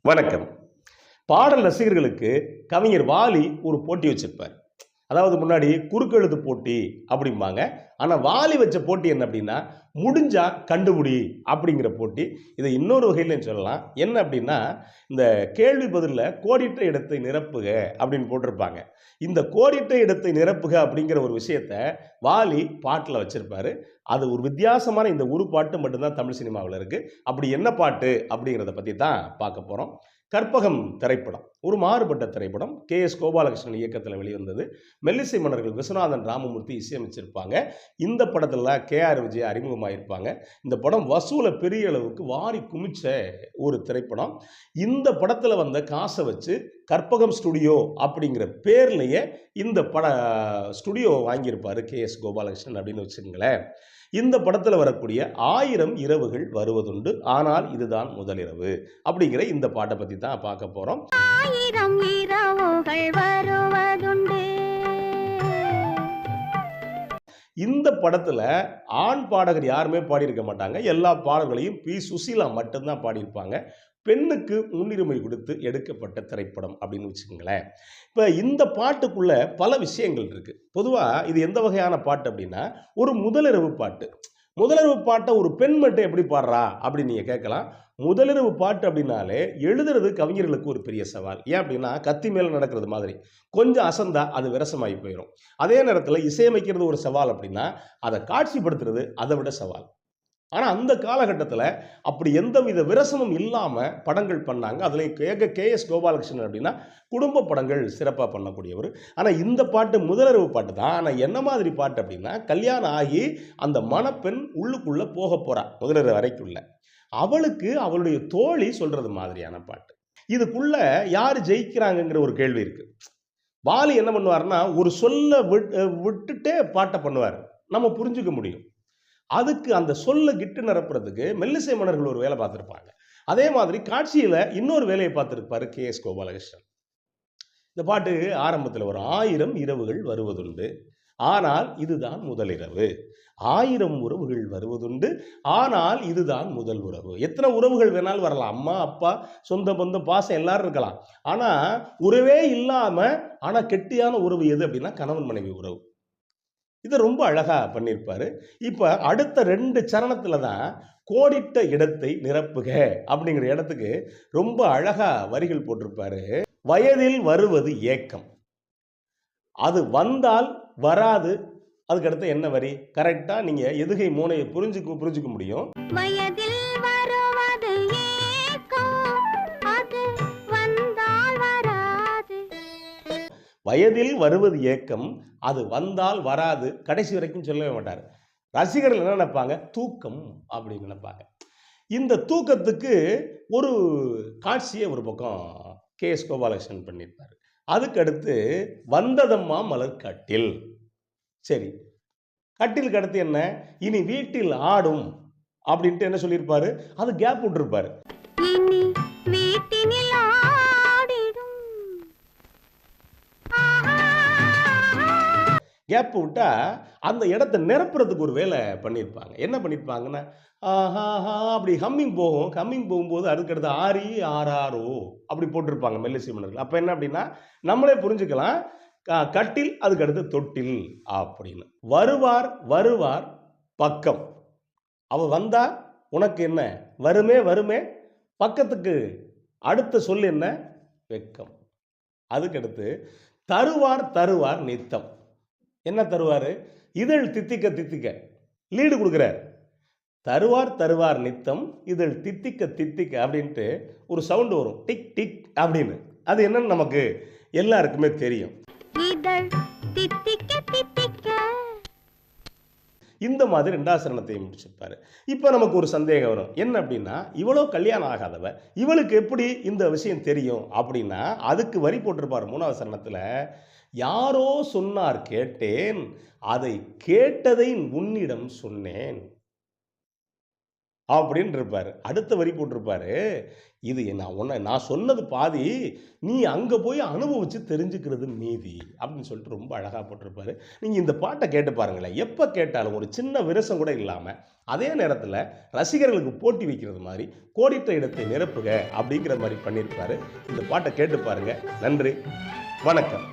வணக்கம். பாடல் ரசிகர்களுக்கு கவிஞர் வாலி ஒரு போட்டி வச்சிருப்பார். அதாவது முன்னாடி குறுக்கெழுத்து போட்டி அப்படிம்பாங்க. ஆனால் வாலி வச்ச போட்டி என்ன அப்படின்னா, முடிஞ்சா கண்டுபிடி அப்படிங்கிற போட்டி. இதை இன்னொரு வகையிலையும் சொல்லலாம். என்ன அப்படின்னா, இந்த கேள்வி பதிலில் கோடிட்ட இடத்தை நிரப்புக அப்படின்னு போட்டிருப்பாங்க. இந்த கோடிட்ட இடத்தை நிரப்புக அப்படிங்கிற ஒரு விஷயத்த வாலி பாட்டில் வச்சிருப்பாரு. அது ஒரு வித்தியாசமான இந்த ஒரு பாட்டு மட்டும்தான் தமிழ் சினிமாவில் இருக்குது. அப்படி என்ன பாட்டு அப்படிங்கிறத பற்றி தான் பார்க்க போகிறோம். கற்பகம் திரைப்படம் ஒரு மாறுபட்ட திரைப்படம். கே.எஸ். கோபாலகிருஷ்ணன் இயக்கத்தில் வெளிவந்தது. மெல்லிசை மன்னர்கள் விஸ்வநாதன் ராமமூர்த்தி இசையமைச்சிருப்பாங்க. இந்த படத்தில் கே.ஆர். விஜய் அறிமுகமாயிருப்பாங்க. இந்த படம் வசூலை பெரிய அளவுக்கு வாரி குமிச்ச ஒரு திரைப்படம். இந்த படத்தில் வந்த காசை வச்சு கற்பகம் ஸ்டுடியோ அப்படிங்கிற பேர்லேயே இந்த ஸ்டுடியோ வாங்கியிருப்பார் கே.எஸ். கோபாலகிருஷ்ணன் அப்படின்னு வச்சுக்கோங்களேன். இந்த படத்தில் வரக்கூடிய 1000 இரவுகள் வருவதுண்டு, ஆனால் இதுதான் முதலிரவு அப்படிங்கிற இந்த பாட்டை பற்றி தான் பார்க்க போகிறோம். 1000 இரவுகள் வருவதுண்டு. இந்த படத்தில் ஆண் பாடகர் யாருமே பாடியிருக்க மாட்டாங்க. எல்லா பாடல்களையும் பி. சுசீலா மட்டும்தான் பாடியிருப்பாங்க. பெண்ணுக்கு முன்னுரிமை கொடுத்து எடுக்கப்பட்ட திரைப்படம் அப்படின்னு வச்சுக்கோங்களேன். இப்போ இந்த பாட்டுக்குள்ள பல விஷயங்கள் இருக்கு. பொதுவாக இது எந்த வகையான பாட்டு அப்படின்னா, ஒரு முதலிரவு பாட்டு. முதலிரவு பாட்டை ஒரு பெண் மட்டும் எப்படி பாடுறா அப்படின்னு நீங்கள் கேட்கலாம். முதலிரவு பாட்டு அப்படின்னாலே எழுதுறது கவிஞர்களுக்கு ஒரு பெரிய சவால். ஏன் அப்படின்னா, கத்தி மேலே நடக்கிறது மாதிரி கொஞ்சம் அசந்தா அது விரசமாகி போயிடும். அதே நேரத்தில் இசையமைக்கிறது ஒரு சவால் அப்படின்னா, அதை காட்சிப்படுத்துறது அதை விட சவால். ஆனால் அந்த காலகட்டத்தில் அப்படி எந்தவித விரசமும் இல்லாமல் படங்கள் பண்ணாங்க. அதுலேயும் கே.எஸ். கோபாலகிருஷ்ணன் அப்படின்னா குடும்ப படங்கள் சிறப்பாக பண்ணக்கூடியவர். ஆனால் இந்த பாட்டு முதலிரவு பாட்டு தான். ஆனால் என்ன மாதிரி பாட்டு அப்படின்னா, கல்யாணம் ஆகி அந்த மணப்பெண் உள்ளுக்குள்ளே போக போகிறா முதலிரவு வரைக்குள்ள. அவளுக்கு அவளுடைய தோழி சொல்கிறது மாதிரியான பாட்டு. இதுக்குள்ள யார் ஜெயிக்கிறாங்கங்கிற ஒரு கேள்வி இருக்குது. வாலி என்ன பண்ணுவார்னா, ஒரு சொல்ல விட்டுட்டே பாட்டை பண்ணுவார். நம்ம புரிஞ்சுக்க முடியும். அதுக்கு அந்த சொல்ல கிட்டு நிரப்புறதுக்கு மெல்லிசை மன்னர்கள் ஒரு வேலை பார்த்துருப்பாங்க. அதே மாதிரி காட்சியில் இன்னொரு வேலையை பார்த்துருப்பாரு கே.எஸ். கோபாலகிருஷ்ணன். இந்த பாட்டு ஆரம்பத்தில் ஒரு 1000 இரவுகள் வருவதுண்டு, ஆனால் இதுதான் முதலிரவு. 1000 உறவுகள் வருவதுண்டு, ஆனால் இதுதான் முதல் உறவு. எத்தனை உறவுகள் வேணாலும் வரலாம். அம்மா, அப்பா, சொந்த பந்தம், பாசம் எல்லாரும் இருக்கலாம். ஆனால் உறவே இல்லாமல் ஆனால் கெட்டியான உறவு எது அப்படின்னா கணவன் மனைவி உறவு. இதை ரொம்ப அழகாக பண்ணியிருப்பாரு. இப்போ அடுத்த 2 சரணத்தில் தான் கோடிட்ட இடத்தை நிரப்புக அப்படிங்கிற இடத்துக்கு ரொம்ப அழகாக வரிகள் போட்டிருப்பாரு. வயதில் வருவது ஏக்கம், அது வந்தால் வராது. அதுக்கடுத்து என்ன வரி? கரெக்டாக நீங்கள் எதுகை மோனையை புரிஞ்சுக்க முடியும். வயதில் வருவது ஏக்கம், அது வந்தால் வராது. வயதில் வருவது ஏக்கம், அது வந்தால் வராது. கடைசி வரைக்கும் சொல்லவே மாட்டார். ரசிகர்கள் என்ன நினைப்பாங்க? தூக்கம் அப்படின்னு நினைப்பாங்க. இந்த தூக்கத்துக்கு ஒரு காட்சியை ஒரு பக்கம் கே.எஸ். கோபாலகிருஷ்ணன் பண்ணியிருப்பார். அதுக்கு அடுத்து வந்ததம்மா மலர் கட்டில். சரி, கட்டிலுக்கு அடுத்து என்ன? இனி வீட்டில் ஆடும் அப்படின்ட்டு என்ன சொல்லியிருப்பாரு? அது கேப் விட்டுருப்பாரு. இனி வீட்டினில் ஆடிடும். கேப் விட்டா அந்த இடத்த நிரப்புறதுக்கு ஒரு வேலை பண்ணியிருப்பாங்க. என்ன பண்ணியிருப்பாங்கன்னா, ஆஹாஹா அப்படி ஹம்மிங் போகும். ஹம்மிங் போகும்போது அதுக்கடுத்து ஆரி ஆராரோ அப்படி போட்டிருப்பாங்க மெல்லிசை மன்னர்கள். அப்போ என்ன அப்படின்னா, நம்மளே புரிஞ்சுக்கலாம். கட்டில் அதுக்கடுத்து தொட்டில் அப்படின்னு. வருவார் வருவார் பக்கம், அவ வந்தா உனக்கு என்ன வருமே வருமே. பக்கத்துக்கு அடுத்த சொல் என்ன? வெக்கம். அதுக்கடுத்து தருவார் தருவார் நித்தம். என்ன தருவார்? இதழ் தித்திக்க தித்திக்க லீடு கொடுக்குறார். தருவார் தருவார் நித்தம், இதழ் தித்திக்க தித்திக்க அப்படின்ட்டு ஒரு சவுண்டு வரும், டிக் டிக் அப்படின்னு. அது என்னன்னு நமக்கு எல்லாருக்குமே தெரியும். இதழ் தித்திக்க தித்திக்க. இந்த மாதிரி 2வது சரணத்தையும் முடிச்சிருப்பாரு. இப்போ நமக்கு ஒரு சந்தேகம் வரும். என்ன அப்படின்னா, இவ்வளோ கல்யாணம் ஆகாதவ இவளுக்கு எப்படி இந்த விஷயம் தெரியும் அப்படின்னா, அதுக்கு வரி போட்டிருப்பார் 3வது சரணத்தில். யாரோ சொன்னார் கேட்டேன், அதை கேட்டதை உன்னிடம் சொன்னேன். அப்படின்னு இருப்பாரு. அடுத்த வரி போட்டிருப்பாரு, இது நான் சொன்னது பாதி, நீ அங்க போய் அனுபவிச்சு தெரிஞ்சுக்கிறது மீதி அப்படின்னு சொல்லிட்டு ரொம்ப அழகா போட்டிருப்பாரு. நீங்க இந்த பாட்ட கேட்டு பாருங்களேன். எப்ப கேட்டாலும் ஒரு சின்ன விரசம் கூட இல்லாம, அதே நேரத்துல ரசிகர்களுக்கு போட்டி வைக்கிறது மாரி, கோடிட்ட இடத்தை நிரப்புக அப்படிங்கிற மாரி பண்ணியிருப்பாரு. இந்த பாட்ட கேட்டு பாருங்க. நன்றி. வணக்கம்.